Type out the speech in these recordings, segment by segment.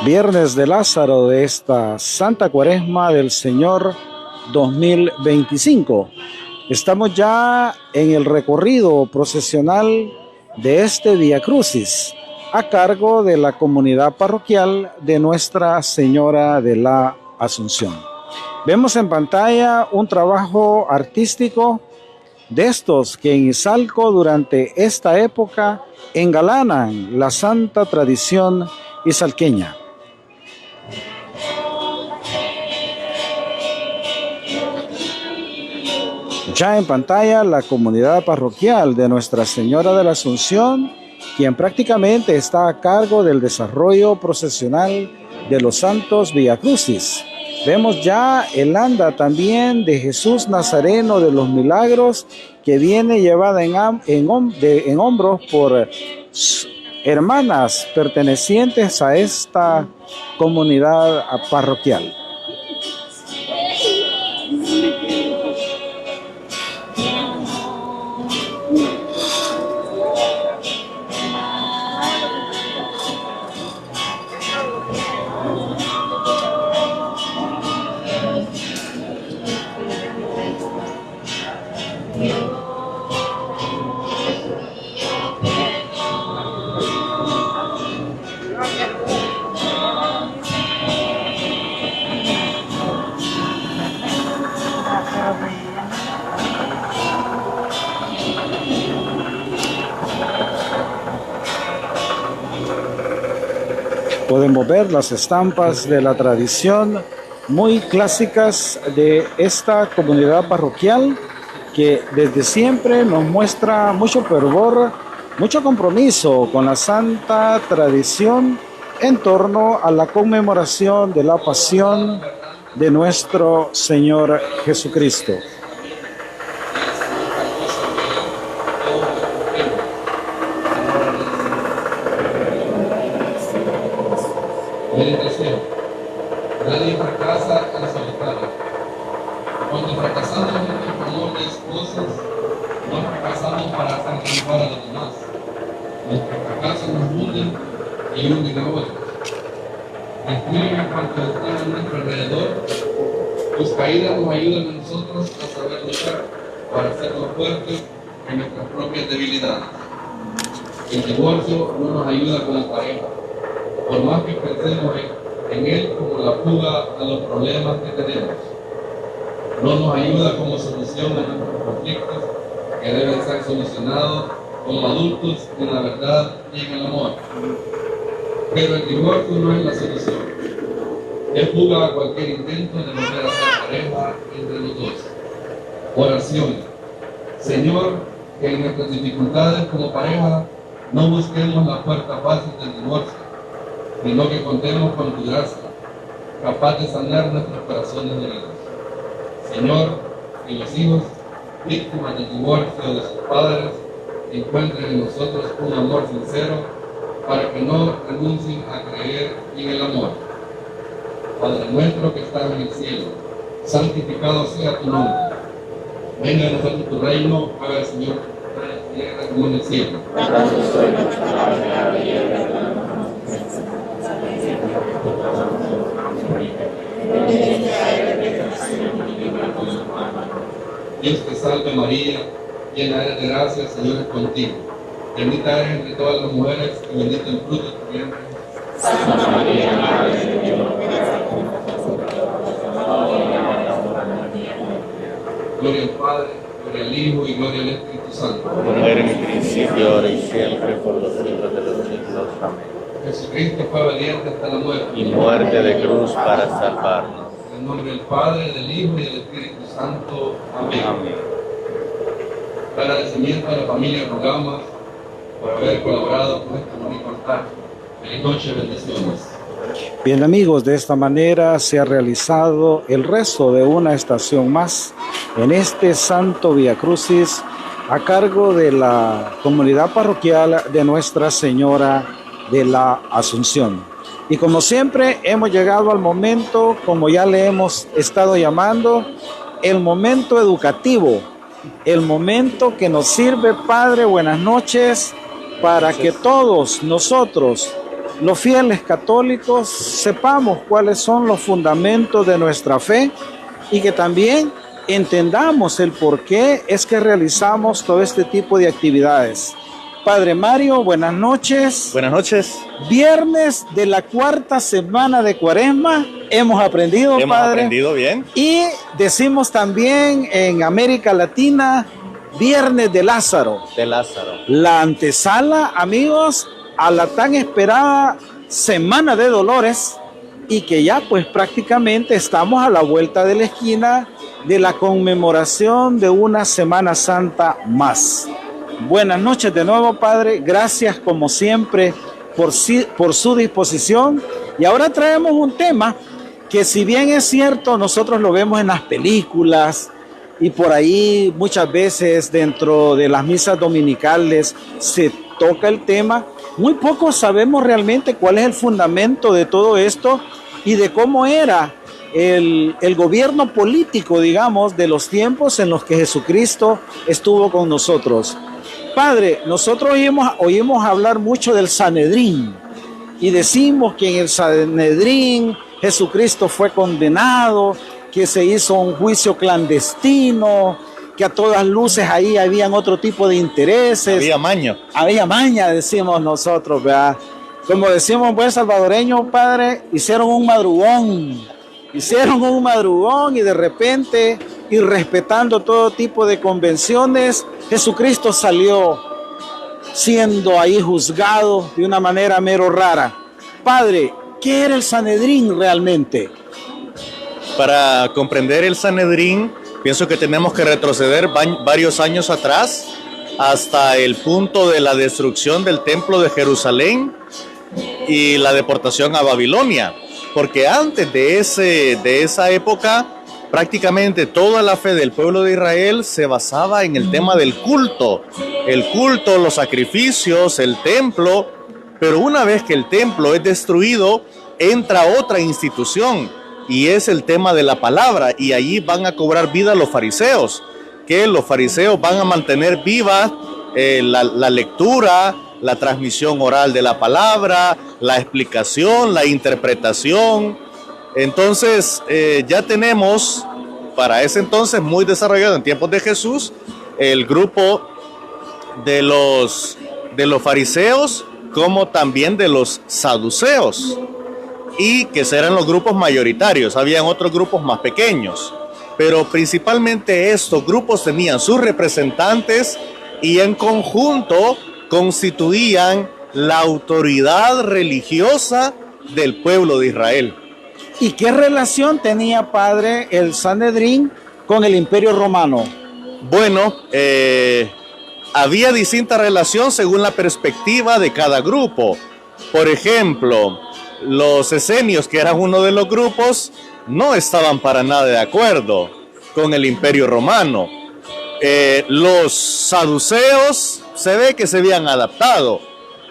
Viernes de Lázaro de esta Santa Cuaresma del Señor 2025. Estamos ya en el recorrido procesional de este Vía Crucis a cargo de la comunidad parroquial de Nuestra Señora de la Asunción. Vemos en pantalla un trabajo artístico de estos que en Izalco durante esta época engalanan la santa tradición izalqueña. Ya en pantalla la comunidad parroquial de Nuestra Señora de la Asunción, quien prácticamente está a cargo del desarrollo procesional de los santos Vía Crucis. Vemos ya el anda también de Jesús Nazareno de los Milagros, que viene llevada en hombros por hermanas pertenecientes a esta comunidad parroquial. Podemos ver las estampas de la tradición muy clásicas de esta comunidad parroquial que desde siempre nos muestra mucho fervor, mucho compromiso con la santa tradición en torno a la conmemoración de la pasión de nuestro Señor Jesucristo. Meditación. Nadie fracasa en solitario. Cuando fracasamos en el amor de esposos, no fracasamos para hacer triunfar a los demás. Nuestros fracasos nos hunden y hunden a otros. Destruyen cuanto están a nuestro alrededor. Tus caídas nos ayudan a nosotros a saber luchar para ser más fuertes en nuestras propias debilidades. El divorcio no nos ayuda como pareja. Por más que pensemos en él como la fuga a los problemas que tenemos, no nos ayuda como solución a nuestros conflictos que deben ser solucionados como adultos en la verdad y en el amor. Pero el divorcio no es la solución. Es fuga a cualquier intento de volver a ser pareja entre los dos. Oración. Señor, que en nuestras dificultades como pareja no busquemos la puerta fácil del divorcio, sino que contemos con tu gracia, capaz de sanar nuestros corazones heridos. Señor, que los hijos, víctimas del divorcio de sus padres, encuentren en nosotros un amor sincero, para que no renuncien a creer en el amor. Padre nuestro que estás en el cielo, santificado sea tu nombre. Venga a nosotros tu reino, haga el Señor en la tierra como en el cielo. Dios te salve María, llena eres de gracia, el Señor es contigo. Bendita eres entre todas las mujeres y bendito el fruto de tu vientre. Santa María, Madre de Dios, gloria al Padre, gloria al Hijo y gloria al Espíritu Santo. Como era en el principio, ahora y siempre, por los siglos de los siglos. Amén. Jesucristo fue obediente hasta la muerte. Y muerte de cruz para salvarnos. En el nombre del Padre, del Hijo y del Espíritu Santo. Amén. Amén. Agradecimiento a la familia Rogama por haber colaborado con este bonito altar. Feliz noche, bendiciones. Bien amigos, de esta manera se ha realizado el resto de una estación más en este Santo Vía Crucis a cargo de la comunidad parroquial de Nuestra Señora de la Asunción. Y como siempre hemos llegado al momento, como ya le hemos estado llamando, el momento educativo, el momento que nos sirve, Padre, buenas noches, para que todos nosotros los fieles católicos sepamos cuáles son los fundamentos de nuestra fe y que también entendamos el por qué es que realizamos todo este tipo de actividades. Padre Mario, buenas noches. Buenas noches. Viernes de la cuarta semana de Cuaresma, hemos aprendido, Hemos Padre. aprendido bien. Y decimos también en América Latina, Viernes de Lázaro. De Lázaro. La antesala, amigos, a la tan esperada Semana de Dolores y que ya pues prácticamente estamos a la vuelta de la esquina de la conmemoración de una Semana Santa más. Buenas noches de nuevo, Padre. Gracias como siempre por su disposición. Y ahora traemos un tema que, si bien es cierto, nosotros lo vemos en las películas y por ahí muchas veces dentro de las misas dominicales se toca el tema, muy pocos sabemos realmente cuál es el fundamento de todo esto y de cómo era el gobierno político, digamos, de los tiempos en los que Jesucristo estuvo con nosotros. Padre, nosotros oímos hablar mucho del Sanedrín y decimos que en el Sanedrín Jesucristo fue condenado, que se hizo un juicio clandestino, que a todas luces ahí habían otro tipo de intereses. Había maña, decimos nosotros, ¿verdad? Como decimos en buen salvadoreño, Padre, hicieron un madrugón y de repente, y respetando todo tipo de convenciones, Jesucristo salió siendo ahí juzgado de una manera mero rara. Padre, ¿qué era el Sanedrín realmente? Para comprender el Sanedrín, pienso que tenemos que retroceder varios años atrás, hasta el punto de la destrucción del templo de Jerusalén y la deportación a Babilonia. Porque antes de esa época, prácticamente toda la fe del pueblo de Israel se basaba en el tema del culto. El culto, los sacrificios, el templo. Pero una vez que el templo es destruido, entra otra institución, y es el tema de la palabra. Y allí van a cobrar vida los fariseos, que los fariseos van a mantener viva la lectura, la transmisión oral de la palabra, la explicación, la interpretación. Entonces ya tenemos para ese entonces muy desarrollado en tiempos de Jesús el grupo de los fariseos, como también de los saduceos, y que eran los grupos mayoritarios. Habían otros grupos más pequeños, pero principalmente estos grupos tenían sus representantes y en conjunto constituían la autoridad religiosa del pueblo de Israel. ¿Y qué relación tenía, Padre, el Sanedrín con el Imperio Romano? Bueno, había distinta relación según la perspectiva de cada grupo. Por ejemplo, los esenios, que eran uno de los grupos, no estaban para nada de acuerdo con el Imperio Romano. Los saduceos se ve que se habían adaptado.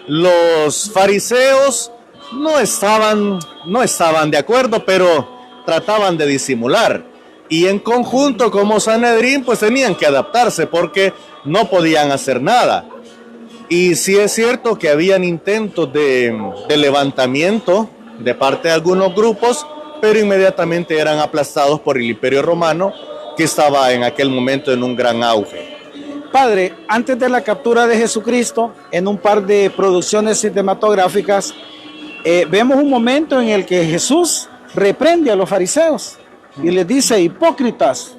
Los fariseos no estaban de acuerdo, pero trataban de disimular. Y en conjunto, como Sanedrín, pues tenían que adaptarse porque no podían hacer nada. Y sí es cierto que habían intentos de levantamiento de parte de algunos grupos, pero inmediatamente eran aplastados por el Imperio Romano, que estaba en aquel momento en un gran auge. Padre, antes de la captura de Jesucristo, en un par de producciones cinematográficas, vemos un momento en el que Jesús reprende a los fariseos y les dice: hipócritas,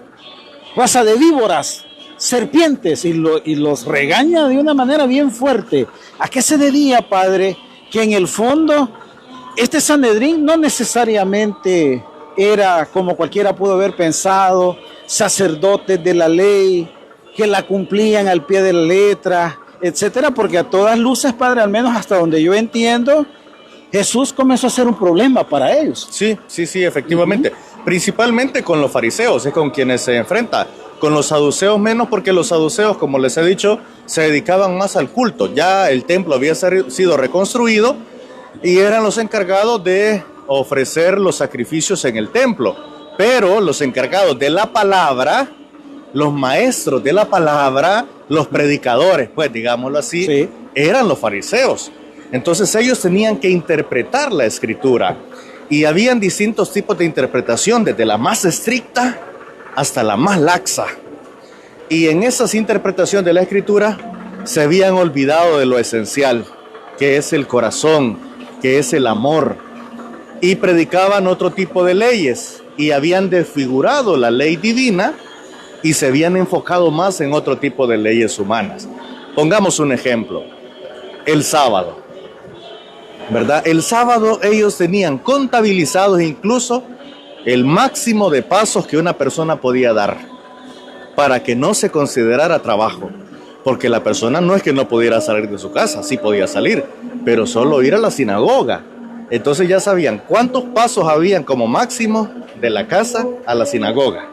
raza de víboras, serpientes, y los regaña de una manera bien fuerte. ¿A qué se debía, Padre, que en el fondo este Sanedrín no necesariamente era, como cualquiera pudo haber pensado, sacerdotes de la ley que la cumplían al pie de la letra, etcétera? Porque a todas luces, Padre, al menos hasta donde yo entiendo, Jesús comenzó a ser un problema para ellos. Sí, efectivamente. Principalmente con los fariseos, es con quienes se enfrenta. Con los saduceos menos, porque los saduceos, como les he dicho, se dedicaban más al culto. Ya el templo había sido reconstruido y eran los encargados de ofrecer los sacrificios en el templo. Pero los encargados de la palabra, los maestros de la palabra, los predicadores, pues digámoslo así, sí, eran los fariseos. Entonces ellos tenían que interpretar la escritura y habían distintos tipos de interpretación, desde la más estricta hasta la más laxa. Y en esas interpretaciones de la escritura se habían olvidado de lo esencial, que es el corazón, que es el amor, y predicaban otro tipo de leyes y habían desfigurado la ley divina y se habían enfocado más en otro tipo de leyes humanas. Pongamos un ejemplo, el sábado, ¿verdad? El sábado ellos tenían contabilizados incluso el máximo de pasos que una persona podía dar para que no se considerara trabajo, porque la persona no es que no pudiera salir de su casa, sí podía salir, pero solo ir a la sinagoga. Entonces ya sabían cuántos pasos habían como máximo de la casa a la sinagoga.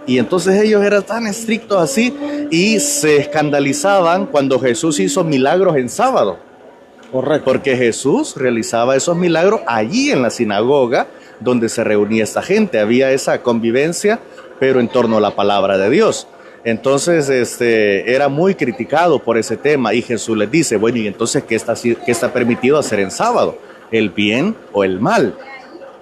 Y entonces ellos eran tan estrictos así y se escandalizaban cuando Jesús hizo milagros en sábado. Correcto. Porque Jesús realizaba esos milagros allí en la sinagoga donde se reunía esta gente. Había esa convivencia, pero en torno a la palabra de Dios. Entonces era muy criticado por ese tema y Jesús les dice, bueno, ¿y entonces qué está permitido hacer en sábado? ¿El bien o el mal?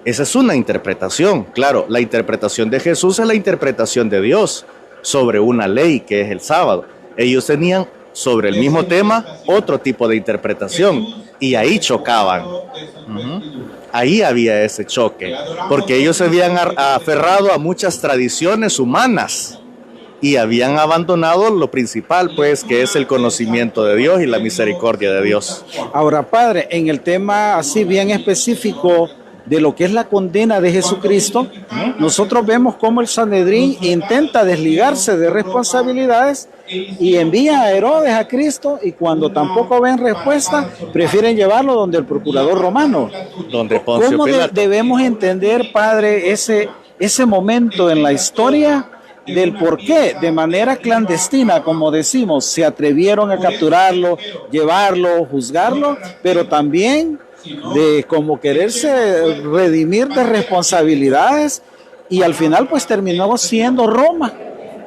Esa es una interpretación. Claro, la interpretación de Jesús es la interpretación de Dios sobre una ley que es el sábado. Ellos tenían sobre el mismo tema otro tipo de interpretación y ahí chocaban. Ahí había ese choque, porque ellos se habían aferrado a muchas tradiciones humanas y habían abandonado lo principal, pues, que es el conocimiento de Dios y la misericordia de Dios. Ahora, padre, en el tema así bien específico de lo que es la condena de Jesucristo, nosotros vemos cómo el Sanedrín intenta desligarse de responsabilidades y envía a Herodes a Cristo, y cuando tampoco ven respuesta, prefieren llevarlo donde el procurador romano. Donde Poncio ¿Cómo Pilato. debemos entender, padre, ese momento en la historia del por qué de manera clandestina, como decimos, se atrevieron a capturarlo, llevarlo, juzgarlo, pero también de como quererse redimir de responsabilidades, y al final pues terminó siendo Roma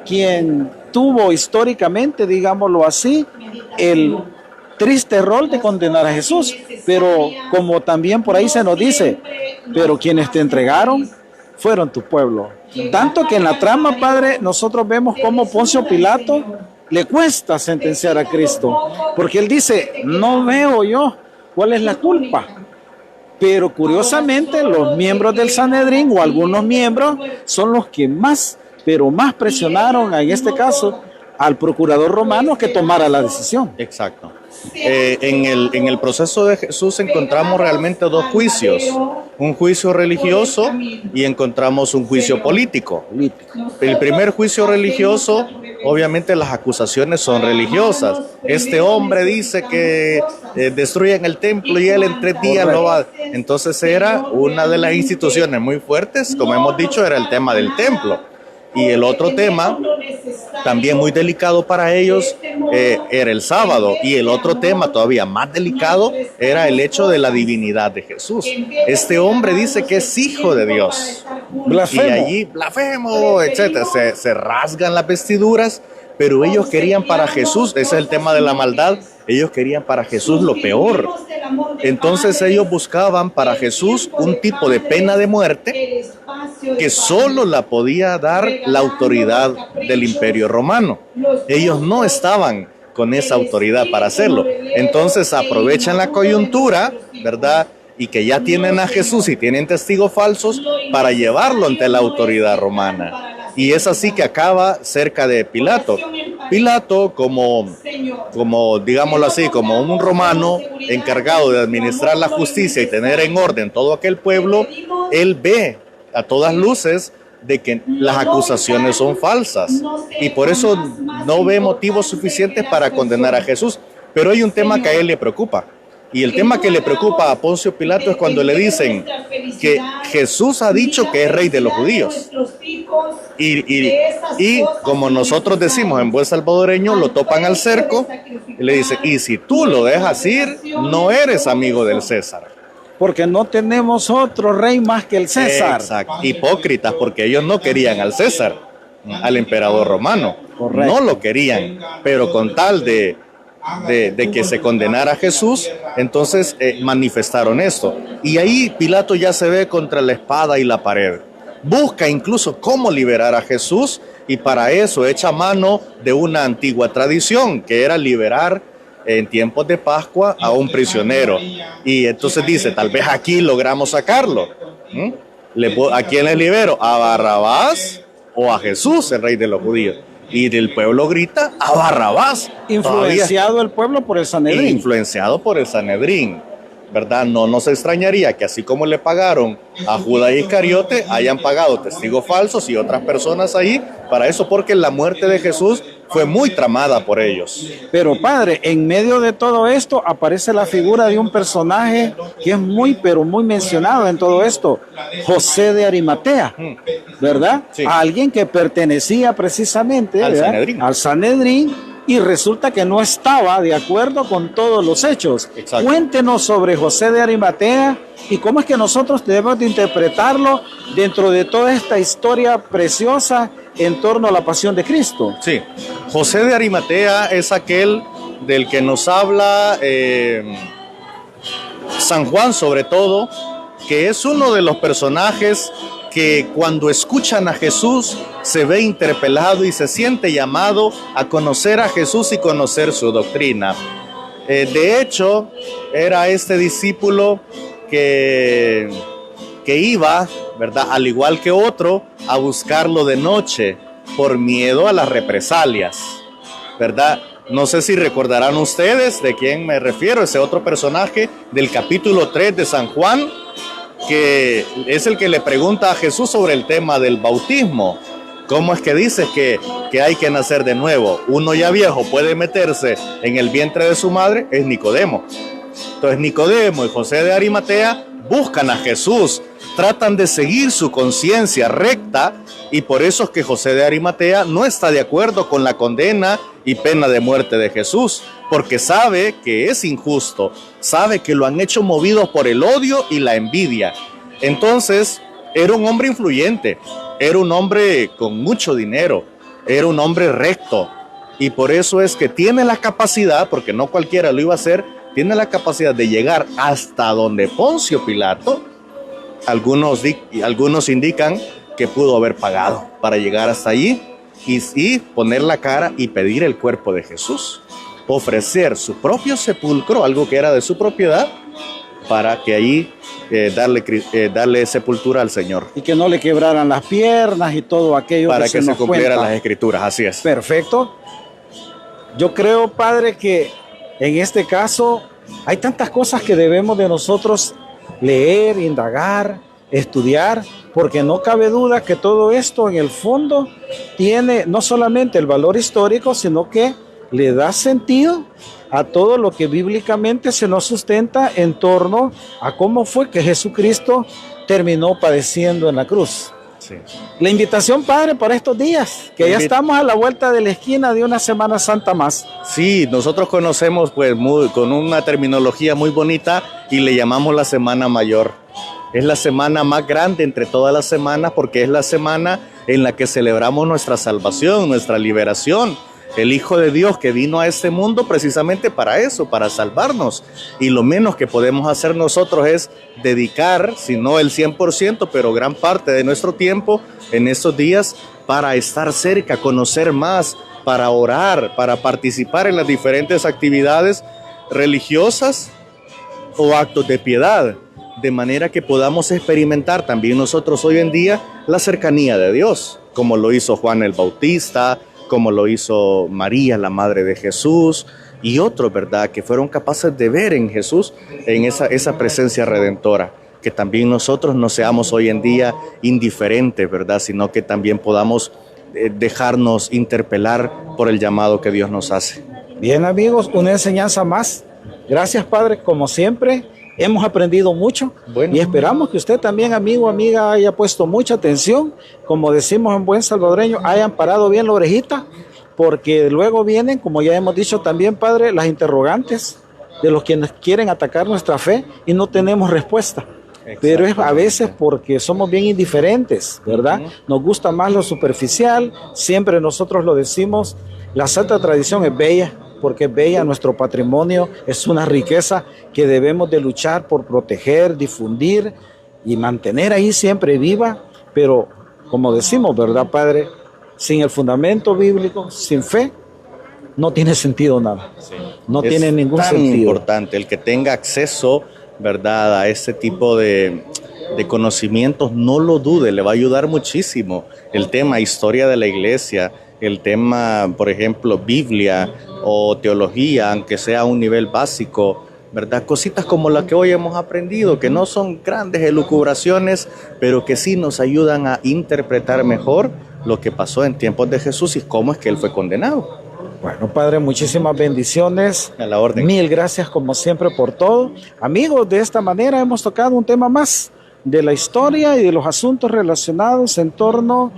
quien tuvo históricamente, digámoslo así, el triste rol de condenar a Jesús? Pero como también por ahí se nos dice, pero quienes te entregaron fueron tu pueblo. Tanto que en la trama, padre, nosotros vemos cómo Poncio Pilato le cuesta sentenciar a Cristo, porque él dice, no veo yo cuál es la culpa. Pero curiosamente los miembros del Sanedrín o algunos miembros son los que más, pero más presionaron en este caso al procurador romano que tomara la decisión. Exacto. En el proceso de Jesús encontramos realmente dos juicios, un juicio religioso y encontramos un juicio político. El primer juicio religioso, obviamente las acusaciones son religiosas. Este hombre dice que destruyen el templo y él en 3 días lo va. Entonces era una de las instituciones muy fuertes, como hemos dicho, era el tema del templo. Y el otro tema, también muy delicado para ellos, era el sábado. Y el otro tema, todavía más delicado, era el hecho de la divinidad de Jesús. Este hombre dice que es hijo de Dios. Blasfemo. Y allí, blasfemo, etc. Se rasgan las vestiduras, pero ellos querían para Jesús, ese es el tema de la maldad, ellos querían para Jesús lo peor. Entonces ellos buscaban para Jesús un tipo de pena de muerte que solo la podía dar la autoridad del Imperio Romano. Ellos no estaban con esa autoridad para hacerlo. Entonces aprovechan la coyuntura, ¿verdad? Y que ya tienen a Jesús y tienen testigos falsos para llevarlo ante la autoridad romana. Y es así que acaba cerca de Pilato. Pilato, como digámoslo así, como un romano encargado de administrar la justicia y tener en orden todo aquel pueblo, él ve a todas luces de que las acusaciones son falsas y por eso no ve motivos suficientes para condenar a Jesús. Pero hay un tema que a él le preocupa. Y el tema que le preocupa a Poncio Pilato es cuando le dicen que Jesús ha dicho que es rey de los judíos. Y como nosotros decimos en buen salvadoreño, lo topan al cerco y le dicen, y si tú lo dejas ir, no eres amigo del César. Porque no tenemos otro rey más que el César. Exacto. Hipócritas, porque ellos no querían al César, al emperador romano. Correcto. No lo querían, pero con tal de de que se condenara a Jesús, entonces manifestaron esto. Y ahí Pilato ya se ve contra la espada y la pared. Busca incluso cómo liberar a Jesús y para eso echa mano de una antigua tradición que era liberar en tiempos de Pascua a un prisionero. Y entonces dice, tal vez aquí logramos sacarlo. ¿A quién le libero? ¿A Barrabás o a Jesús, el rey de los judíos? Y del pueblo grita a Barrabás. Influenciado el pueblo por el Sanedrín. Influenciado por el Sanedrín, ¿verdad? No nos extrañaría que así como le pagaron a Judas Iscariote, hayan pagado testigos falsos y otras personas ahí para eso, porque la muerte de Jesús fue muy tramada por ellos. Pero padre, en medio de todo esto aparece la figura de un personaje que es muy, pero muy mencionado en todo esto, José de Arimatea, ¿verdad? Sí. A alguien que pertenecía precisamente al Sanedrín y resulta que no estaba de acuerdo con todos los hechos. Exacto. Cuéntenos sobre José de Arimatea y cómo es que nosotros debemos de interpretarlo dentro de toda esta historia preciosa en torno a la pasión de Cristo. Sí, José de Arimatea es aquel del que nos habla San Juan sobre todo, que es uno de los personajes que cuando escuchan a Jesús se ve interpelado y se siente llamado a conocer a Jesús y conocer su doctrina. De hecho, era este discípulo que iba, ¿verdad?, al igual que otro, a buscarlo de noche por miedo a las represalias, ¿verdad? No sé si recordarán ustedes de quién me refiero, ese otro personaje del capítulo 3 de San Juan, que es el que le pregunta a Jesús sobre el tema del bautismo. ¿Cómo es que dices que hay que nacer de nuevo? Uno ya viejo puede meterse en el vientre de su madre, es Nicodemo. Entonces Nicodemo y José de Arimatea buscan a Jesús, tratan de seguir su conciencia recta y por eso es que José de Arimatea no está de acuerdo con la condena y pena de muerte de Jesús, porque sabe que es injusto, sabe que lo han hecho movidos por el odio y la envidia. Entonces, era un hombre influyente, era un hombre con mucho dinero, era un hombre recto y por eso es que tiene la capacidad, porque no cualquiera lo iba a hacer, tiene la capacidad de llegar hasta donde Poncio Pilato. Algunos indican que pudo haber pagado para llegar hasta allí y poner la cara y pedir el cuerpo de Jesús, ofrecer su propio sepulcro, algo que era de su propiedad, para que allí darle sepultura al Señor. Y que no le quebraran las piernas y todo aquello. Para que se cumplieran las escrituras, así es. Perfecto. Yo creo, Padre, que en este caso hay tantas cosas que debemos de nosotros leer, indagar, estudiar, porque no cabe duda que todo esto en el fondo tiene no solamente el valor histórico, sino que le da sentido a todo lo que bíblicamente se nos sustenta en torno a cómo fue que Jesucristo terminó padeciendo en la cruz. Sí. La invitación, Padre, para estos días, que ya estamos a la vuelta de la esquina de una Semana Santa más. Sí, nosotros conocemos pues con una terminología muy bonita y le llamamos la Semana Mayor. Es la semana más grande entre todas las semanas porque es la semana en la que celebramos nuestra salvación, nuestra liberación. El Hijo de Dios que vino a este mundo precisamente para eso, para salvarnos. Y lo menos que podemos hacer nosotros es dedicar, si no el 100%, pero gran parte de nuestro tiempo en estos días para estar cerca, conocer más, para orar, para participar en las diferentes actividades religiosas o actos de piedad, de manera que podamos experimentar también nosotros hoy en día la cercanía de Dios, como lo hizo Juan el Bautista, como lo hizo María, la madre de Jesús, y otros, ¿verdad?, que fueron capaces de ver en Jesús, en esa presencia redentora, que también nosotros no seamos hoy en día indiferentes, ¿verdad?, sino que también podamos dejarnos interpelar por el llamado que Dios nos hace. Bien, amigos, una enseñanza más. Gracias, Padre, como siempre. Hemos aprendido mucho y esperamos que usted también, amigo o amiga, haya puesto mucha atención. Como decimos en buen salvadoreño, hayan parado bien la orejita, porque luego vienen, como ya hemos dicho también, Padre, las interrogantes de los quienes quieren atacar nuestra fe y no tenemos respuesta. Pero es a veces porque somos bien indiferentes, ¿verdad? Nos gusta más lo superficial, siempre nosotros lo decimos, la santa tradición es bella, porque es bella, nuestro patrimonio es una riqueza que debemos de luchar por proteger, difundir y mantener ahí siempre viva, pero como decimos, ¿verdad, Padre? Sin el fundamento bíblico, sin fe, no tiene sentido nada. Sí. No Es tiene ningún tan sentido. importante el que tenga acceso, ¿verdad?, a ese tipo de conocimientos, no lo dude, le va a ayudar muchísimo. El tema historia de la iglesia, el tema, por ejemplo, Biblia o teología, aunque sea a un nivel básico, ¿verdad? Cositas como las que hoy hemos aprendido, que no son grandes elucubraciones, pero que sí nos ayudan a interpretar mejor lo que pasó en tiempos de Jesús y cómo es que Él fue condenado. Bueno, Padre, muchísimas bendiciones. A la orden. Mil gracias como siempre por todo. Amigos, de esta manera hemos tocado un tema más de la historia y de los asuntos relacionados en torno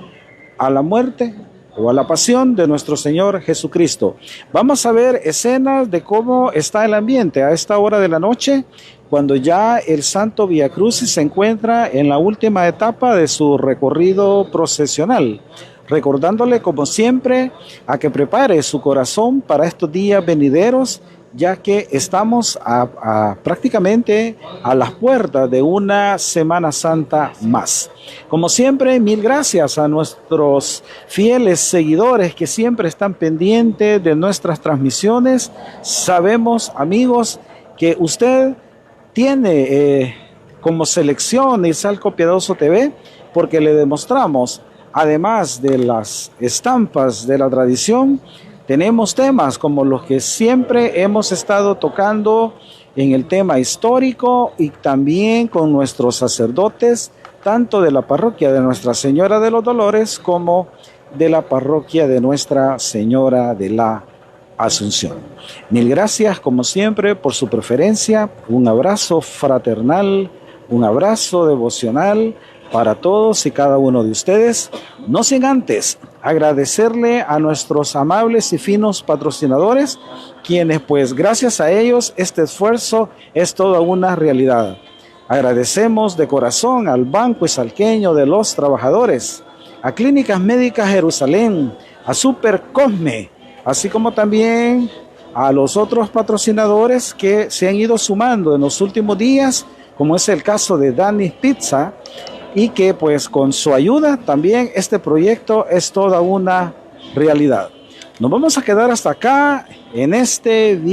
a la muerte o a la pasión de nuestro Señor Jesucristo. Vamos a ver escenas de cómo está el ambiente a esta hora de la noche, cuando ya el Santo Vía Crucis se encuentra en la última etapa de su recorrido procesional, recordándole como siempre a que prepare su corazón para estos días venideros, ya que estamos prácticamente a las puertas de una Semana Santa más. Como siempre, mil gracias a nuestros fieles seguidores que siempre están pendientes de nuestras transmisiones. Sabemos, amigos, que usted tiene como selección Izalco Piadoso TV, porque le demostramos, además de las estampas de la tradición, tenemos temas como los que siempre hemos estado tocando en el tema histórico y también con nuestros sacerdotes, tanto de la parroquia de Nuestra Señora de los Dolores como de la parroquia de Nuestra Señora de la Asunción. Mil gracias como siempre por su preferencia, un abrazo fraternal, un abrazo devocional para todos y cada uno de ustedes, no sin antes agradecerle a nuestros amables y finos patrocinadores, quienes pues gracias a ellos este esfuerzo es toda una realidad. Agradecemos de corazón al Banco Izalqueño de los Trabajadores, a Clínicas Médicas Jerusalén, a Super Cosme, así como también a los otros patrocinadores que se han ido sumando en los últimos días, como es el caso de Dani's Pizza, y que pues con su ayuda también este proyecto es toda una realidad. Nos vamos a quedar hasta acá en este día.